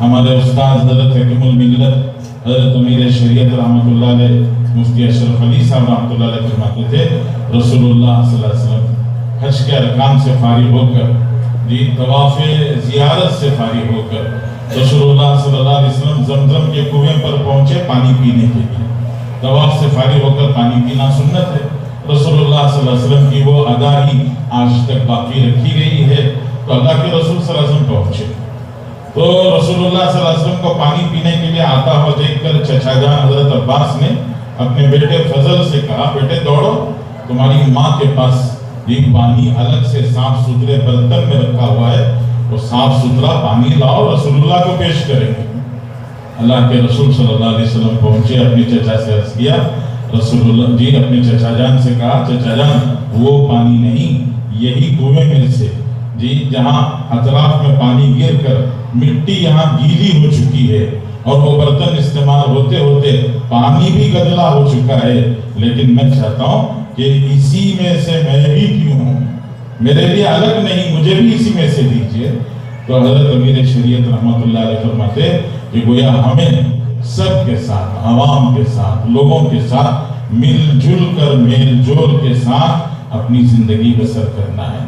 ہمارے استاد حضرت حکیم الملت حضرت امیر شریعت رحمۃ اللہ علیہ مفتی اشرف علی صاحب رحمۃ اللہ علیہ فرماتے تھے رسول اللہ صلی اللہ علیہ وسلم حج کے ارکان سے فارغ ہو کر طواف زیارت سے فارغ ہو کر رسول اللہ صلی اللہ علیہ وسلم زمزم کے کنویں پر پہنچے پانی پینے کے لیے. طواف سے فارغ ہو کر پانی پینا سنت ہے. رسول اللہ صلی اللہ علیہ وسلم کی وہ ادا ہی آج تک باقی رکھی گئی ہے. تو اللہ کے رسول صلی اللہ علیہ وسلم پہنچے تو رسول اللہ صلی اللہ علیہ وسلم کو پانی پینے کے لیے آتا ہوا دیکھ کر چچا جان حضرت عباس نے اپنے بیٹے فضل سے کہا بیٹے دوڑو تمہاری ماں کے پاس یہ پانی الگ سے صاف ستھرے برتن میں رکھا ہوا ہے وہ صاف ستھرا پانی لاؤ رسول اللہ کو پیش کریں گے. اللہ کے رسول صلی اللہ علیہ وسلم پہنچے اپنے چچا سے عرض کیا رسول اللہ جی اپنے چچا جان سے کہا چچا جان وہ پانی نہیں یہی کنویں میں سے جی جہاں اطراف میں پانی گر کر مٹی یہاں گیلی ہو چکی ہے اور وہ برتن استعمال ہوتے ہوتے پانی بھی گدلا ہو چکا ہے لیکن میں چاہتا ہوں کہ اسی میں سے میں بھی پیوں میرے لیے الگ نہیں مجھے بھی اسی میں سے دیجیے. تو حضرت امیر شریعت رحمۃ اللہ علیہ فرماتے کہ گویا ہمیں سب کے ساتھ عوام کے ساتھ لوگوں کے ساتھ مل جل کر میل جول کے ساتھ اپنی زندگی بسر کرنا ہے.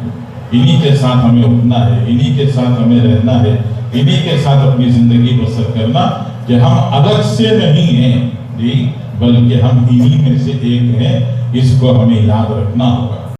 انہی کے ساتھ ہمیں اٹھنا ہے انہی کے ساتھ ہمیں رہنا ہے انہی کے ساتھ اپنی زندگی بسر کرنا کہ ہم الگ سے نہیں ہیں جی بلکہ ہم انہی میں سے ایک ہیں. اس کو ہمیں یاد رکھنا ہوگا.